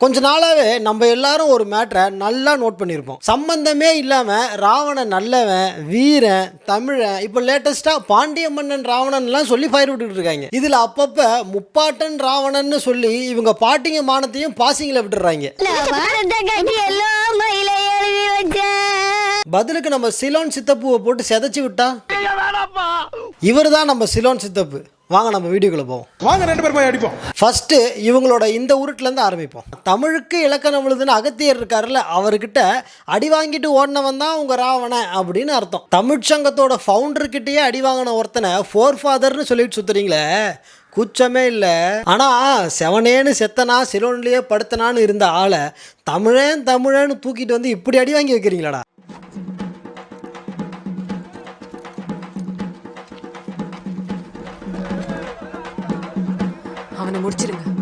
கொஞ்ச நாளாவே நம்ம எல்லாரும் ஒரு மேட்டரை நல்லா நோட் பண்ணியிருப்போம். சம்பந்தமே இல்லாம ராவணன் நல்லவன், வீரன், தமிழன், இப்போ லேட்டஸ்டா பாண்டிய மன்னன் ராவணன்லாம் சொல்லி ஃபயர் விட்டுட்டு இருக்காங்க. இதுல அப்பப்ப முப்பாட்டன் ராவணன் சொல்லி இவங்க பாட்டிங்க மானத்தையும் பாசிங்கள விட்டுறாங்க. பதிலுக்கு நம்ம சிலோன் சித்தப்புவை போட்டு செதைச்சு விட்டா இவர் தான் நம்ம சிலோன் சித்தப்பு. வாங்க நம்ம வீடியோக்குள்ள போவோம். வாங்க 2 பேர் போய் அடிப்போம். ஃபர்ஸ்ட் இவங்களோட இந்த உருட்டுலேருந்து ஆரம்பிப்போம். தமிழுக்கு இலக்கணம் எழுதுன்னு அகத்தியர் இருக்காருல்ல, அவர்கிட்ட அடி வாங்கிட்டு ஓடினவன் தான் உங்க ராவணன் அப்படின்னு அர்த்தம். தமிழ்ச்சங்கத்தோட ஃபவுண்டர்கிட்டயே அடி வாங்கின ஒருத்தனை ஃபோர் ஃபாதர்னு சொல்லிட்டு சுத்துறீங்களே, கூச்சமே இல்லை. ஆனால் செவனேன்னு செத்தனா சிலோன்லேயே படுத்தனான்னு இருந்த ஆளை தமிழன்னு தூக்கிட்டு வந்து இப்படி அடி வாங்கி வைக்கிறீங்களாடா. அவனை முடிச்சிருங்க.